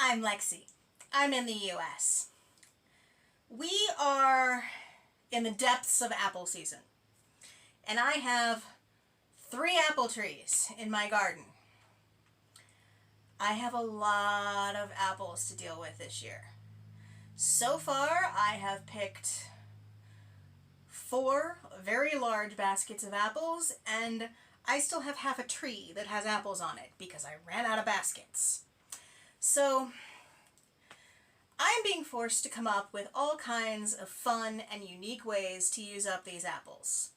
I'm Lexi. I'm in the US. We are in the depths of apple season, and I have 3 apple trees in my garden. I have a lot of apples to deal with this year. So far, I have picked 4 very large baskets of apples, and I still have half a tree that has apples on it because I ran out of baskets. So I'm being forced to come up with all kinds of fun and unique ways to use up these apples.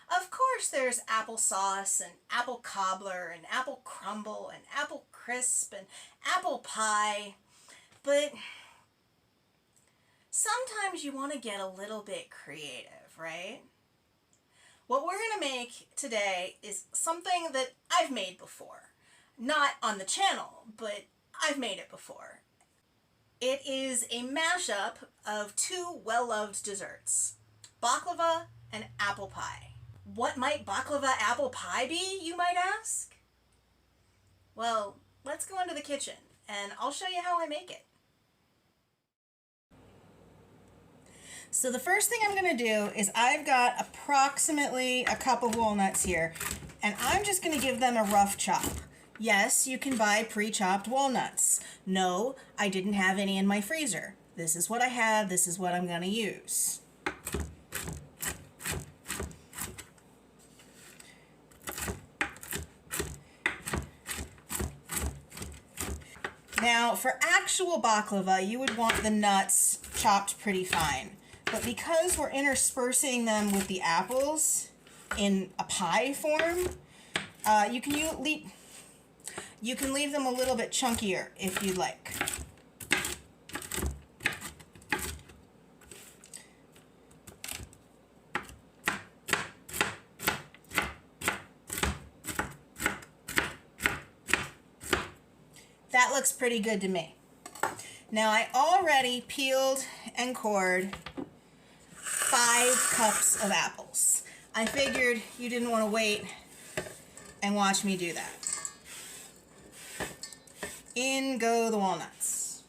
Of course, there's applesauce and apple cobbler and apple crumble and apple crisp and apple pie, but sometimes you want to get a little bit creative, right? What we're going to make today is something that I've made before. Not on the channel, but I've made it before. It is a mashup of 2 well-loved desserts, baklava and apple pie. What might baklava apple pie be, you might ask? Well, let's go into the kitchen and I'll show you how I make it. So the first thing I'm going to do is I've got approximately a cup of walnuts here, and I'm just going to give them a rough chop. Yes, you can buy pre-chopped walnuts. No, I didn't have any in my freezer. This is what I had. This is what I'm going to use. Now, for actual baklava, you would want the nuts chopped pretty fine. But because we're interspersing them with the apples in a pie form, you can leave them a little bit chunkier if you'd like. That looks pretty good to me. Now I already peeled and cored 5 cups of apples. I figured you didn't want to wait and watch me do that. In go the walnuts.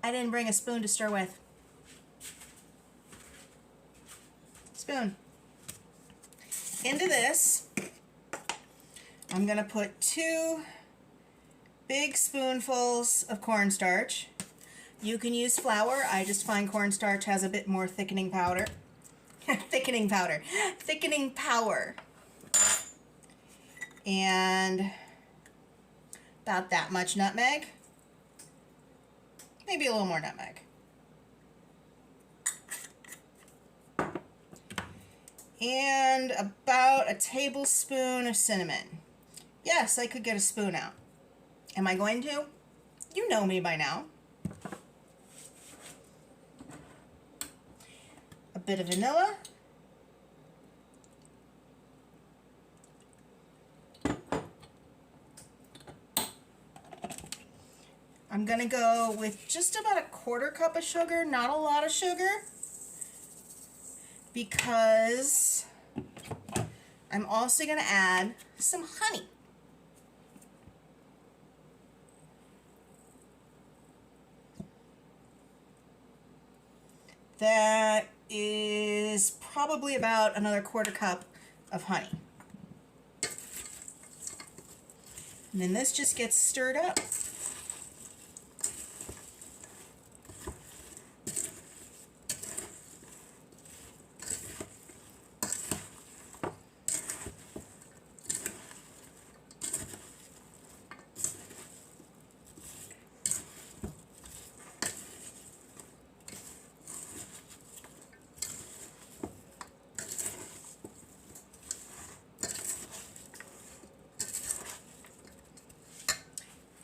I didn't bring a spoon to stir with. Spoon. Into this, I'm going to put 2 big spoonfuls of cornstarch. You can use flour. I just find cornstarch has a bit more thickening powder. Thickening power. And about that much nutmeg. Maybe a little more nutmeg. And about a tablespoon of cinnamon. Yes, I could get a spoon out. Am I going to? You know me by now. A bit of vanilla. I'm going to go with just about a 1/4 cup of sugar, not a lot of sugar, because I'm also going to add some honey. That is probably about another 1/4 cup of honey. And then this just gets stirred up.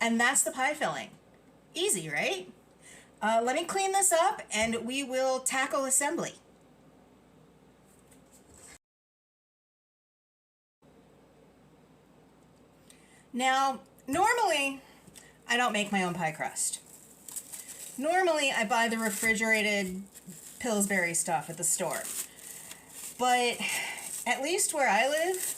And that's the pie filling. Easy, right? Let me clean this up and we will tackle assembly. Now, normally I don't make my own pie crust. Normally I buy the refrigerated Pillsbury stuff at the store. But at least where I live,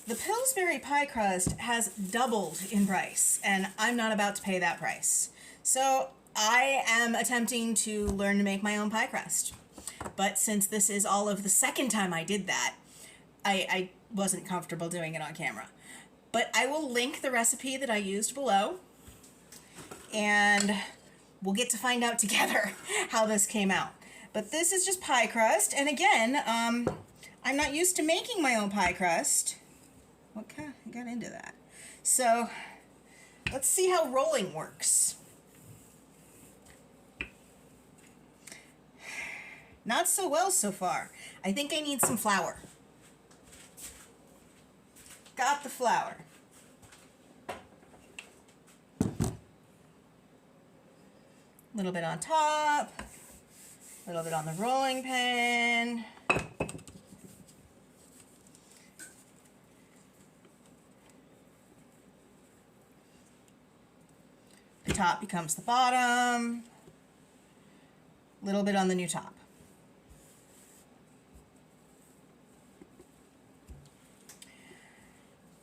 The Pillsbury pie crust has doubled in price, and I'm not about to pay that price. So I am attempting to learn to make my own pie crust. But since this is all of the second time I did that, I wasn't comfortable doing it on camera. But I will link the recipe that I used below, and we'll get to find out together how this came out. But this is just pie crust, and again, I'm not used to making my own pie crust. What kind of got into that? So let's see how rolling works. Not so well so far. I think I need some flour. Got the flour. A little bit on top, a little bit on the rolling pin. The top becomes the bottom, a little bit on the new top.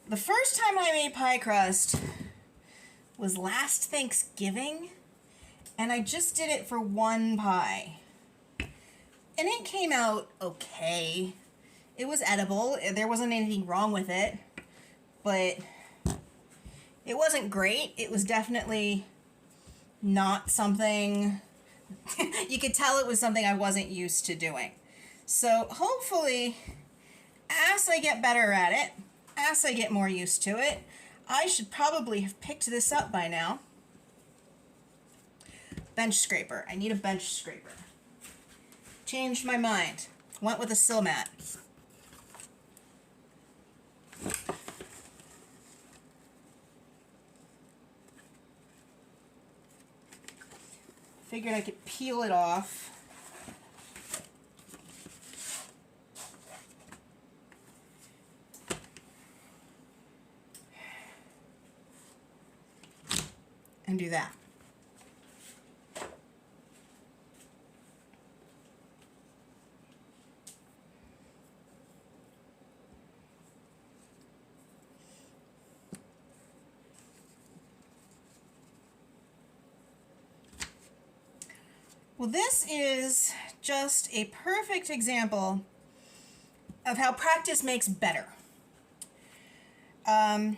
The first time I made pie crust was last Thanksgiving, and I just did it for one pie. And it came out okay. It was edible. There wasn't anything wrong with it, but it wasn't great. It was definitely not something, you could tell it was something I wasn't used to doing. So hopefully, as I get better at it, as I get more used to it, I should probably have picked this up by now. Bench scraper. I need a bench scraper. Changed my mind. Went with a sill mat. Figured I could peel it off. And do that. Well, this is just a perfect example of how practice makes better. I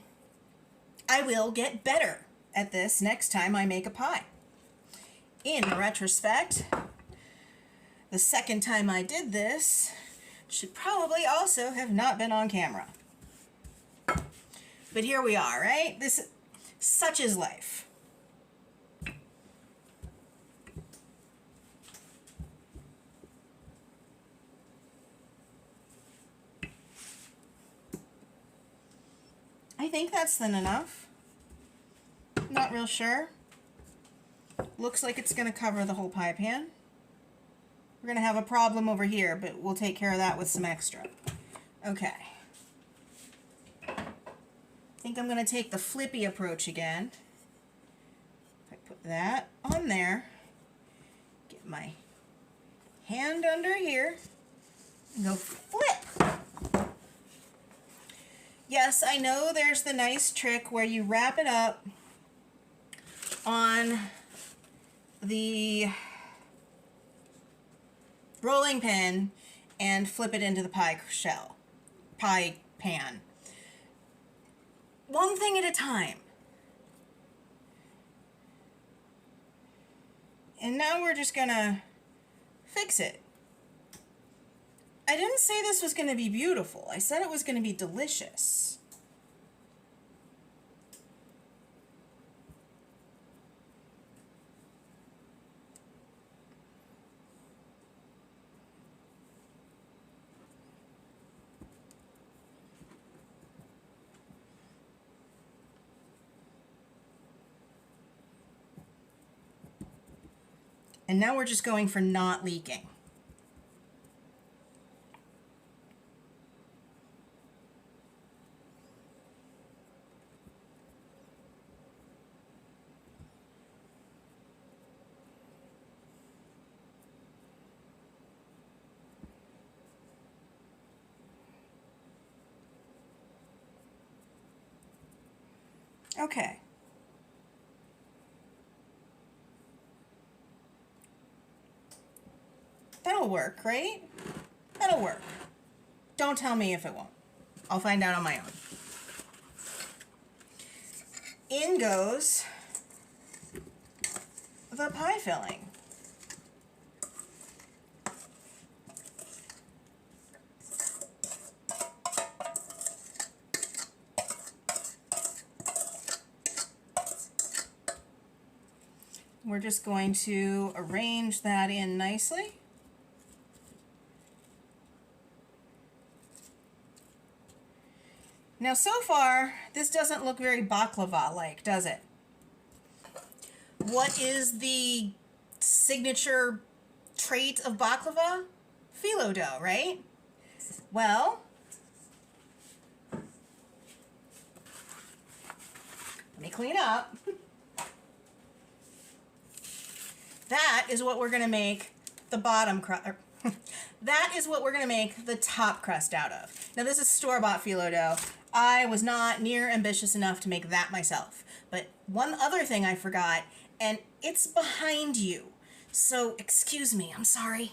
will get better at this next time I make a pie. In retrospect, the second time I did this should probably also have not been on camera. But here we are, right? Such is life. I think that's thin enough. Not real sure. Looks like it's going to cover the whole pie pan. We're going to have a problem over here, but we'll take care of that with some extra. Okay. I think I'm going to take the flippy approach again. I put that on there. Get my hand under here and go flip. Yes, I know there's the nice trick where you wrap it up on the rolling pin and flip it into the pie pan. One thing at a time. And now we're just gonna fix it. I didn't say this was going to be beautiful. I said it was going to be delicious. And now we're just going for not leaking. Okay. That'll work, right? That'll work. Don't tell me if it won't. I'll find out on my own. In goes the pie filling. We're just going to arrange that in nicely. Now so far, this doesn't look very baklava-like, does it? What is the signature trait of baklava? Phyllo dough, right? Well, let me clean up. That is what we're going to make the bottom crust. That is what we're going to make the top crust out of. Now this is store-bought phyllo dough. I was not near ambitious enough to make that myself. But one other thing I forgot, and it's behind you. So excuse me, I'm sorry.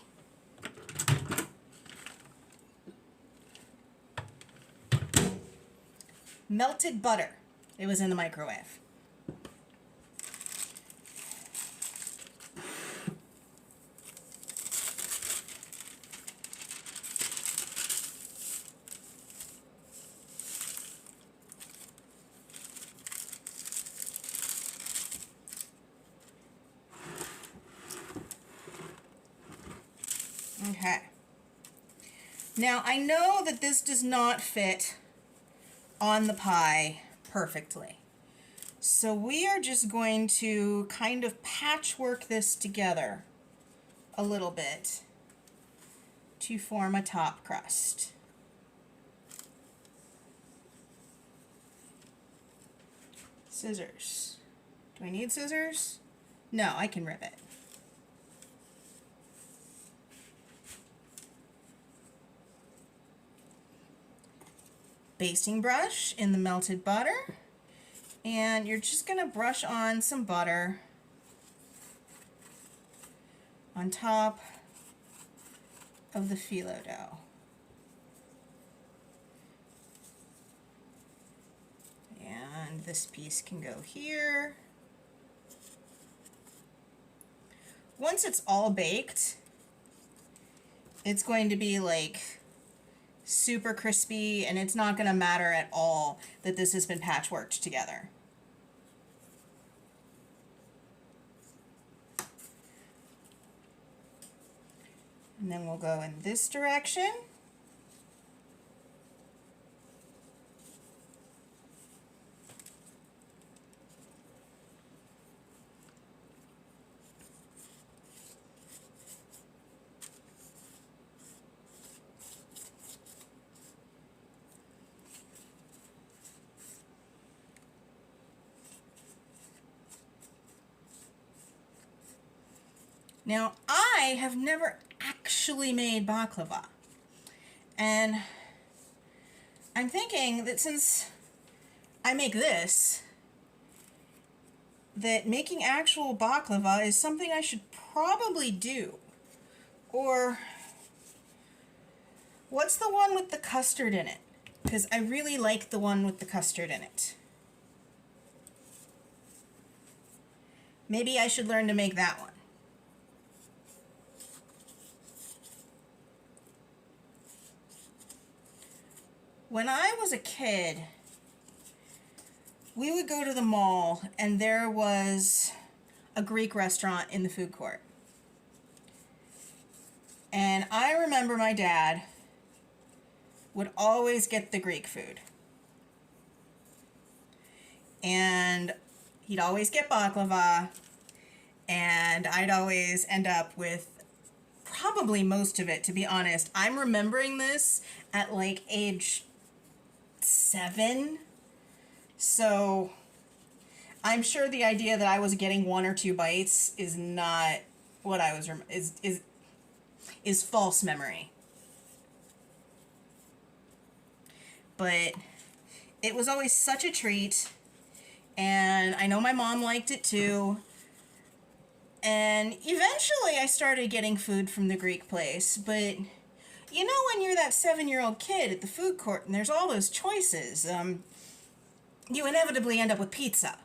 Melted butter. It was in the microwave. Okay. Now I know that this does not fit on the pie perfectly. So we are just going to kind of patchwork this together a little bit to form a top crust. Scissors. Do I need scissors? No, I can rip it. Basting brush in the melted butter, and you're just going to brush on some butter on top of the phyllo dough. And this piece can go here. Once it's all baked, it's going to be like super crispy, and it's not going to matter at all that this has been patchworked together. And then we'll go in this direction. Now, I have never actually made baklava, and I'm thinking that since I make this, that making actual baklava is something I should probably do. Or, what's the one with the custard in it? Because I really like the one with the custard in it. Maybe I should learn to make that one. When I was a kid, we would go to the mall and there was a Greek restaurant in the food court. And I remember my dad would always get the Greek food. And he'd always get baklava, and I'd always end up with probably most of it, to be honest. I'm remembering this at like age 7, so I'm sure the idea that I was getting 1 or 2 bites is not what I was is false memory. But it was always such a treat, and I know my mom liked it too. And eventually I started getting food from the Greek place, but you know when you're that 7-year-old kid at the food court and there's all those choices, you inevitably end up with pizza.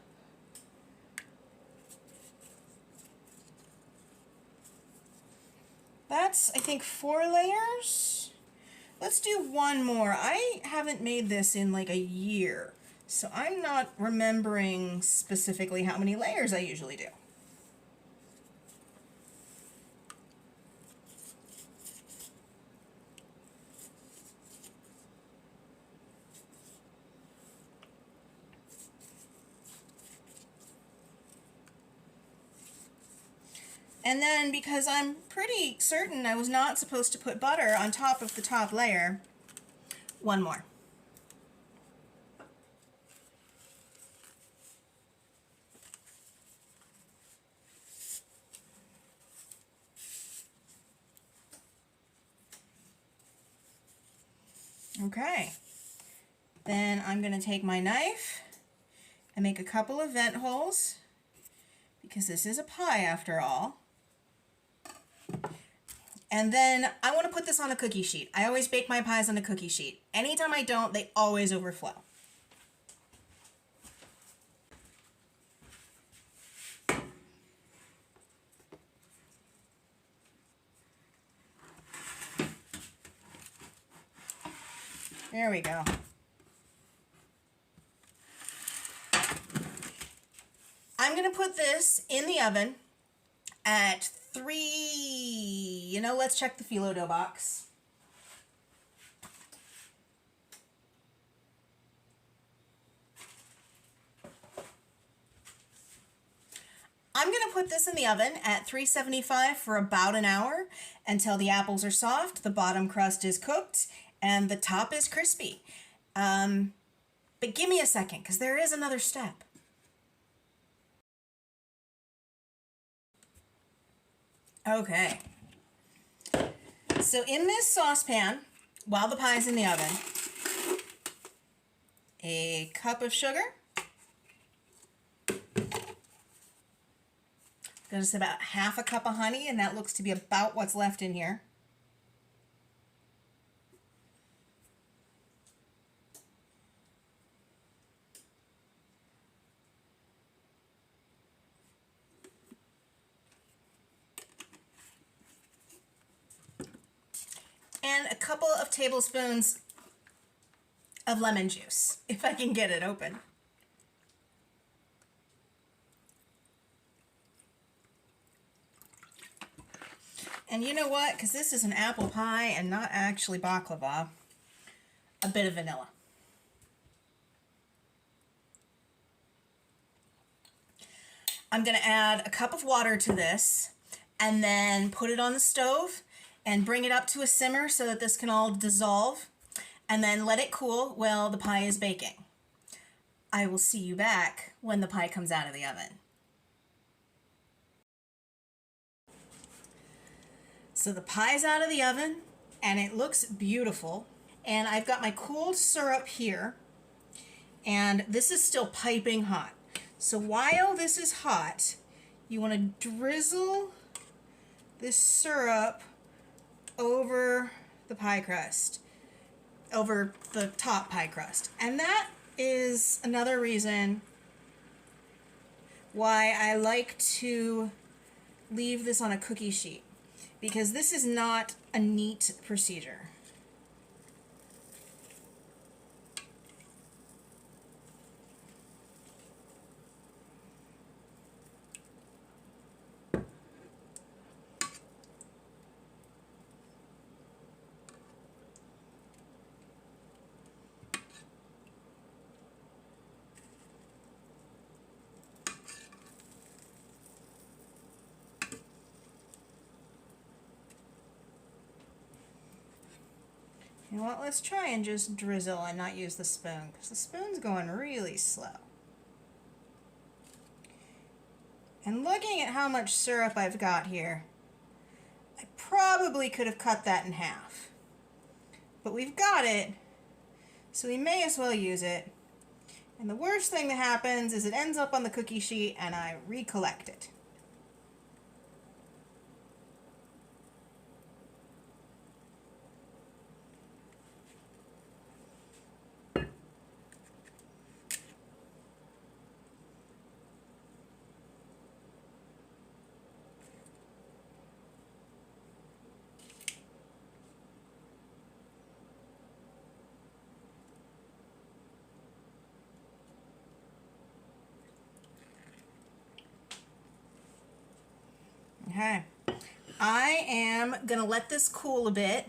That's, I think, 4 layers. Let's do one more. I haven't made this in like a year, so I'm not remembering specifically how many layers I usually do. And then, because I'm pretty certain I was not supposed to put butter on top of the top layer, one more. Okay. Then I'm going to take my knife and make a couple of vent holes, because this is a pie after all. And then I want to put this on a cookie sheet. I always bake my pies on a cookie sheet. Anytime I don't, they always overflow. There we go. I'm going to put this in the oven at 3, let's check the phyllo dough box. I'm going to put this in the oven at 375 for about an hour until the apples are soft, the bottom crust is cooked, and the top is crispy. But give me a second, because there is another step. Okay. So in this saucepan, while the pie's in the oven, a cup of sugar. There's about half a cup of honey, and that looks to be about what's left in here. And a couple of tablespoons of lemon juice, if I can get it open. And you know what? Because this is an apple pie and not actually baklava, a bit of vanilla. I'm going to add a cup of water to this and then put it on the stove and bring it up to a simmer so that this can all dissolve, and then let it cool while the pie is baking. I will see you back when the pie comes out of the oven. So the pie's out of the oven and it looks beautiful, and I've got my cooled syrup here, and this is still piping hot. So while this is hot, you want to drizzle this syrup over the pie crust, over the top pie crust. And that is another reason why I like to leave this on a cookie sheet, because this is not a neat procedure. You know what, let's try and just drizzle and not use the spoon, because the spoon's going really slow. And looking at how much syrup I've got here, I probably could have cut that in half. But we've got it, so we may as well use it. And the worst thing that happens is it ends up on the cookie sheet and I recollect it. Okay, I am gonna let this cool a bit,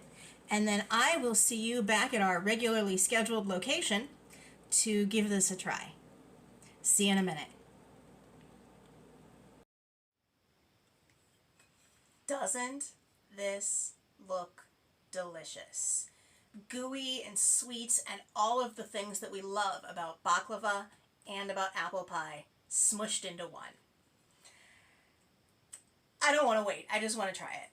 and then I will see you back at our regularly scheduled location to give this a try. See you in a minute. Doesn't this look delicious? Gooey and sweet and all of the things that we love about baklava and about apple pie smushed into one. I don't want to wait. I just want to try it.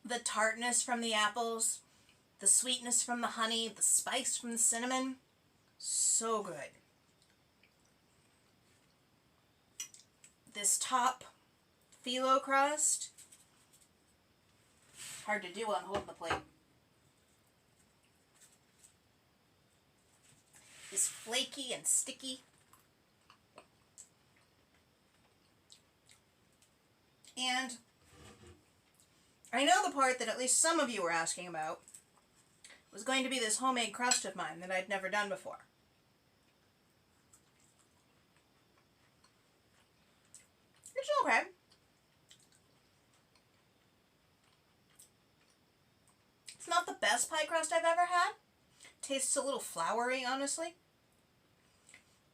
The tartness from the apples, the sweetness from the honey, the spice from the cinnamon, so good. This top phyllo crust, hard to do while I'm holding the plate, is flaky and sticky. And I know the part that at least some of you were asking about was going to be this homemade crust of mine that I'd never done before. It's okay. It's not the best pie crust I've ever had. Tastes a little floury, honestly.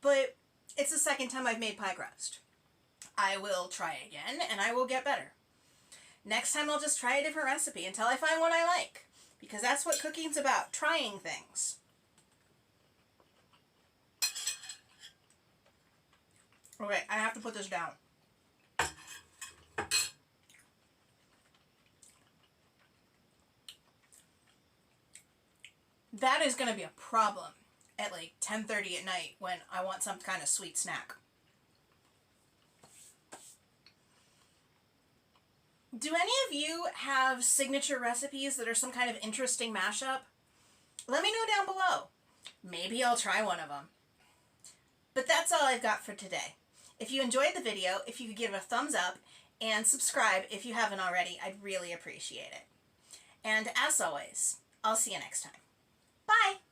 But it's the second time I've made pie crust. I will try again, and I will get better. Next time I'll just try a different recipe until I find one I like. Because that's what cooking's about, trying things. Okay, I have to put this down. That is going to be a problem at like 10:30 at night when I want some kind of sweet snack. Do any of you have signature recipes that are some kind of interesting mashup? Let me know down below. Maybe I'll try one of them. But that's all I've got for today. If you enjoyed the video, if you could give it a thumbs up and subscribe if you haven't already, I'd really appreciate it. And as always, I'll see you next time. Bye!